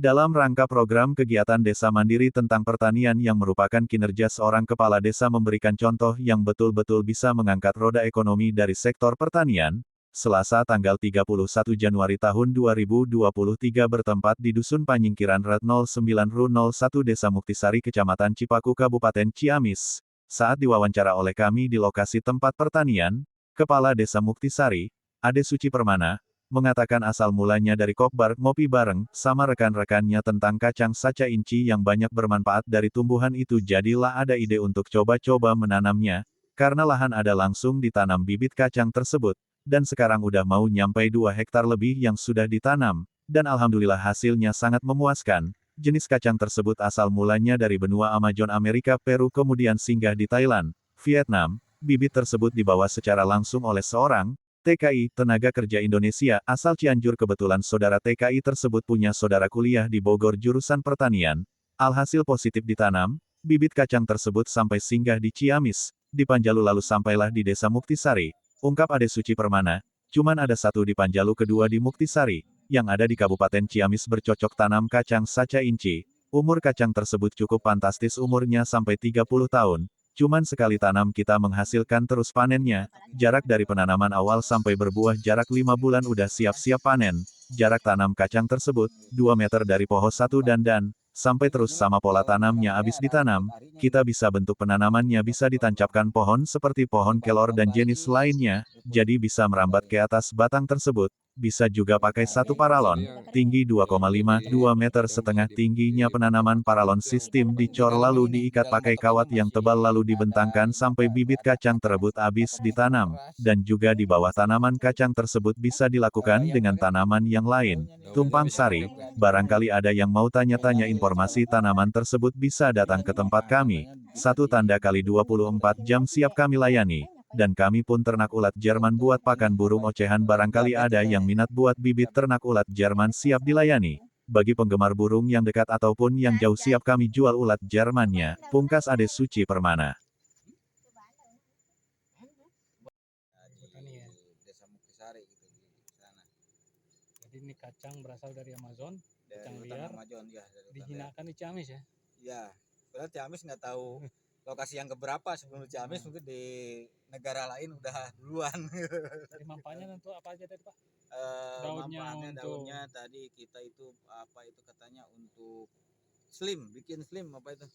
Dalam rangka program kegiatan Desa Mandiri tentang pertanian yang merupakan kinerja seorang kepala desa memberikan contoh yang betul-betul bisa mengangkat roda ekonomi dari sektor pertanian, Selasa tanggal 31 Januari tahun 2023 bertempat di Dusun Panyingkiran Rat 09 RU 01 Desa Muktisari Kecamatan Cipaku Kabupaten Ciamis. Saat diwawancara oleh kami di lokasi tempat pertanian, Kepala Desa Muktisari, Ade Suci Permana, mengatakan asal mulanya dari kopbar ngopi bareng sama rekan-rekannya tentang kacang saca inci yang banyak bermanfaat dari tumbuhan itu, jadilah ada ide untuk coba-coba menanamnya, karena lahan ada langsung ditanam bibit kacang tersebut, dan sekarang udah mau nyampai 2 hektar lebih yang sudah ditanam, dan alhamdulillah hasilnya sangat memuaskan. Jenis kacang tersebut asal mulanya dari benua Amazon Amerika Peru kemudian singgah di Thailand, Vietnam. Bibit tersebut dibawa secara langsung oleh seorang TKI, tenaga kerja Indonesia, asal Cianjur. Kebetulan saudara TKI tersebut punya saudara kuliah di Bogor jurusan pertanian. Alhasil positif ditanam, bibit kacang tersebut sampai singgah di Ciamis, di Panjalu lalu sampailah di Desa Muktisari. Ungkap Ade Suci Permana, cuman ada satu di Panjalu kedua di Muktisari, yang ada di Kabupaten Ciamis bercocok tanam kacang saca inci. Umur kacang tersebut cukup fantastis, umurnya sampai 30 tahun. Cuman sekali tanam kita menghasilkan terus panennya. Jarak dari penanaman awal sampai berbuah jarak 5 bulan udah siap-siap panen. Jarak tanam kacang tersebut, 2 meter dari pohon satu dan, sampai terus sama pola tanamnya habis ditanam, kita bisa bentuk penanamannya bisa ditancapkan pohon seperti pohon kelor dan jenis lainnya, jadi bisa merambat ke atas batang tersebut. Bisa juga pakai satu paralon, tinggi 2,5-2 meter setengah. Tingginya penanaman paralon sistem dicor lalu diikat pakai kawat yang tebal lalu dibentangkan sampai bibit kacang tersebut habis ditanam, dan juga di bawah tanaman kacang tersebut bisa dilakukan dengan tanaman yang lain. Tumpang Sari, barangkali ada yang mau tanya-tanya informasi tanaman tersebut bisa datang ke tempat kami. 1x24 jam siap kami layani. Dan kami pun ternak ulat Jerman buat pakan burung ocehan, barangkali ada yang minat buat bibit ternak ulat Jerman siap dilayani. Bagi penggemar burung yang dekat ataupun yang jauh siap kami jual ulat Jermannya, pungkas Ade Suci Permana. Desa Muktisari gitu di sana. Jadi ini kacang berasal dari Amazon, kacang Dari liar, Amazon ya. dihinakan di Ciamis ya. Iya, padahal Ciamis nggak tahu lokasi yang keberapa sebelum Ciamis, mungkin di negara lain udah duluan. Jadi manfaatnya untuk apa aja tadi Pak? Manfaatnya daunnya tadi kita itu apa itu katanya untuk slim, bikin slim apa itu?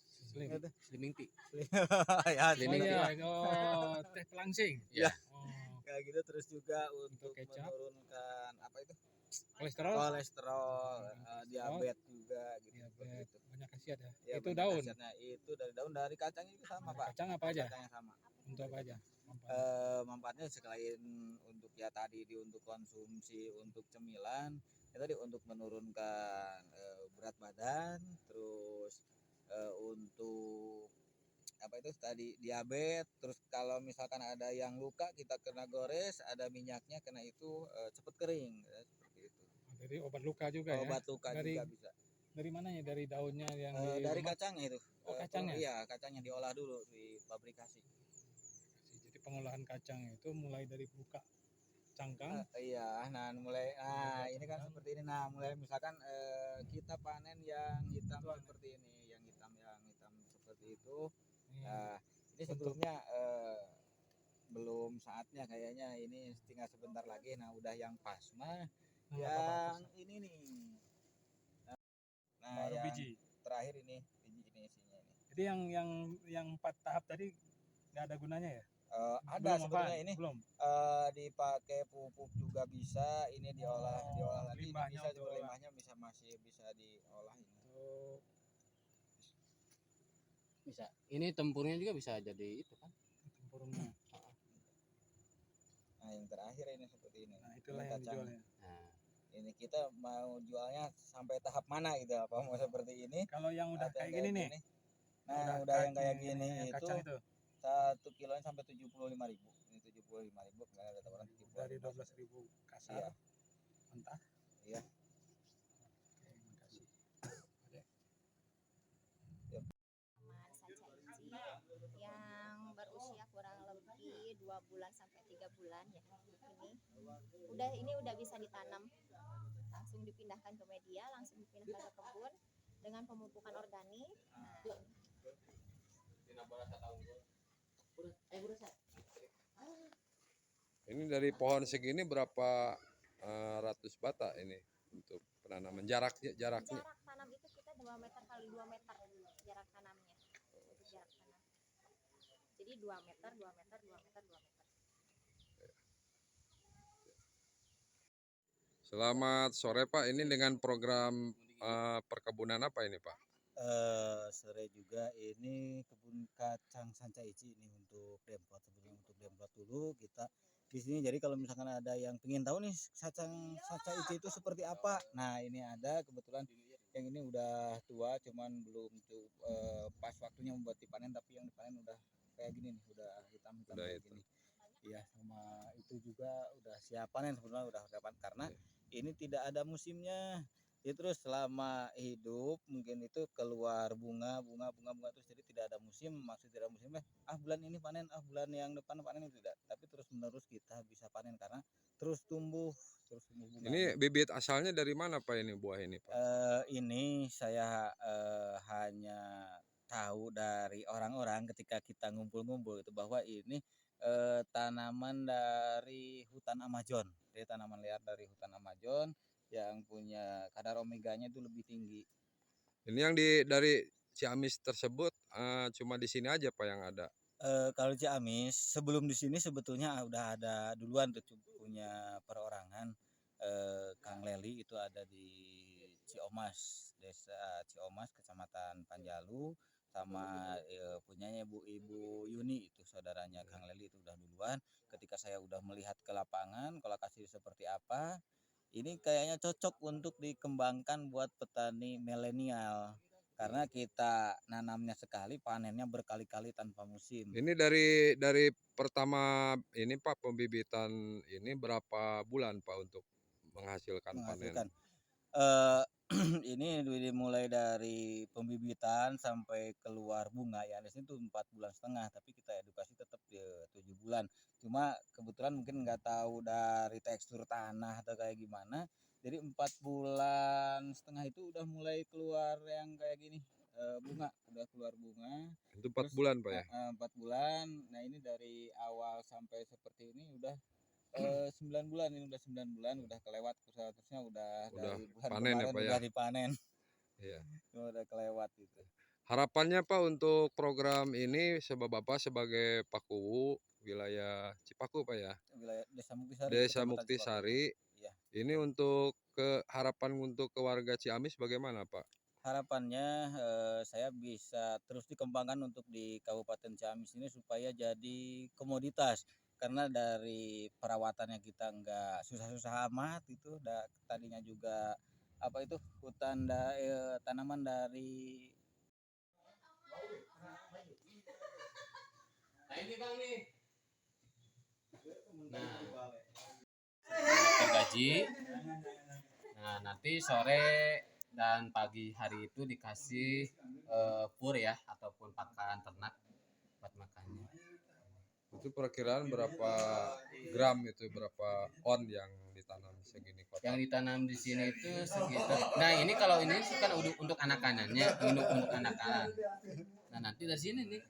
Slimming tea. Ya, Oh iya, oh, teh pelangsing. Ya. Oh, Kayak gitu, terus juga untuk kecap, menurunkan apa itu? kolesterol, diabetes juga gitu. diabetes, Itu. banyak khasiat ya. Ya, Itu banyak daun. khasiatnya. Itu dari daun, dari kacangnya juga sama, Pak. Kacang apa aja? Kacangnya sama. Untuk apa aja? Manfaatnya selain untuk ya tadi untuk konsumsi untuk cemilan, ya tadi untuk menurunkan berat badan, terus untuk apa itu tadi diabetes, terus kalau misalkan ada yang luka kita kena gores, ada minyaknya kena itu cepet kering, ya, seperti itu. Jadi obat luka juga ya. Obat luka Dari juga bisa. dari mananya? Dari daunnya yang Dari kacangnya itu. Oh, kacangnya? Iya, kacangnya diolah dulu di pabrikasi. Jadi pengolahan kacang itu mulai dari buka cangkang. Iya, ini kan seperti ini. Nah, mulai misalkan kita panen yang hitam seperti ini, yang hitam seperti itu. Nah, ini sebelumnya belum saatnya kayaknya, ini tinggal sebentar lagi. Nah, udah yang pasma, yang ini nih. Nah, baru yang biji. terakhir ini biji ini isinya ini. Jadi yang 4 tahap tadi nggak ada gunanya ya? Ada sebetulnya ini. Belum. Dipakai pupuk juga bisa, ini diolah lagi limbahnya bisa juga, limbahnya masih bisa diolah ini. Bisa. Ini tempurnya juga bisa jadi itu kan? Tempurnya. Nah, yang terakhir ini seperti ini. Nah, itulah ini yang kacang. dijualnya. Nah, Ini kita mau jualnya sampai tahap mana gitu, apa mau seperti ini? Kalau yang udah atau kayak gini nih. Nah, udah yang kayak gini yang itu kacang itu 1 kilonya sampai 75.000. Ini 75.000, kemarin ada tawaran 75.000. dari 12.000 kasar. Iya. Mentah. Iya. Oke, makasih. Yang berusia kurang lebih 2 bulan sampai 3 bulan ya. Ini udah bisa ditanam langsung langsung dipindahkan ke media, langsung dipindahkan ke kebun dengan pemupukan organik. Nah, Ini dari pohon segini berapa ratus bata ini untuk penanaman jaraknya? jarak tanam itu kita 2 meter kali 2 meter jarak tanamnya untuk jarak tanam. Jadi 2 meter, 2 meter, 2 meter, 2 meter. Selamat sore Pak, ini dengan program perkebunan apa ini Pak? Sore juga ini kebun kacang sanca ici ini untuk Demplot. Sebelum untuk Demplot dulu kita di sini. Jadi kalau misalkan ada yang pengen tahu nih kacang sanca ici itu seperti apa, nah ini ada kebetulan yang ini udah tua, cuman belum pas waktunya membuat dipanen, tapi yang dipanen udah kayak gini nih, udah hitam Udah kayak hitam. gini. Iya, sama itu juga udah siap panen sebenarnya, udah siap panen karena ini tidak ada musimnya. Ya, terus selama hidup mungkin itu keluar bunga terus, jadi tidak ada musim, maksud tidak ada musimnya bulan ini panen, bulan yang depan panen, itu tidak, tapi terus menerus kita bisa panen karena terus tumbuh bunga. Ini bibit asalnya dari mana Pak ini buah ini Pak? Ini saya hanya tahu dari orang-orang ketika kita ngumpul-ngumpul itu bahwa ini tanaman dari hutan Amazon. Jadi tanaman liar dari hutan Amazon yang punya kadar omeganya itu lebih tinggi. Ini yang dari Ciamis tersebut cuma di sini aja Pak yang ada. Kalau Ciamis sebelum di sini sebetulnya udah ada duluan tuh punya perorangan. Kang Leli itu ada di Ciomas, desa Ciomas, kecamatan Panjalu, sama punyanya Ibu Yuni, itu saudaranya Kang Leli, itu udah duluan. Ketika saya udah melihat ke lapangan lokasi seperti apa, ini kayaknya cocok untuk dikembangkan buat petani milenial karena kita nanamnya sekali, panennya berkali-kali tanpa musim. Ini dari pertama ini Pak pembibitan ini berapa bulan Pak untuk menghasilkan panen? Eh, ini dimulai dari pembibitan sampai keluar bunga ya, di sini tuh 4,5 bulan, tapi kita edukasi tetap di 7 bulan. Cuma kebetulan mungkin nggak tahu dari tekstur tanah atau kayak gimana, jadi 4,5 bulan itu udah mulai keluar yang kayak gini, bunga, udah keluar bunga. Itu 4 Terus bulan Pak ya? 4 bulan. Nah ini dari awal sampai seperti ini udah 9 bulan, ini udah 9 bulan, udah kelewat seharusnya udah dari bulan panen ya, kemarin Pak, ya? udah dipanen. Iya. Udah kelewat gitu. Harapannya Pak untuk program ini sebab Bapak sebagai Pakuwu wilayah Cipaku Pak ya? Wilayah Desa Muktisari. Desa Kecamatan Muktisari. Cipaku. Iya. Ini untuk harapan untuk ke warga Ciamis bagaimana Pak? Harapannya saya bisa terus dikembangkan untuk di Kabupaten Ciamis ini supaya jadi komoditas, karena dari perawatannya kita nggak susah-susah amat itu. Tadinya juga apa itu hutan tanaman dari Nah ini Bang nih. Nah, tergaji. Nah nanti sore dan pagi hari itu dikasih pur ya, ataupun pakan ternak buat makannya. Itu perkiraan berapa gram itu, berapa on yang ditanam segini kotak? Yang ditanam di sini itu sekitar. Nah ini kalau ini kan untuk anak-anaknya, untuk anak-anak. Nah nanti dari sini nih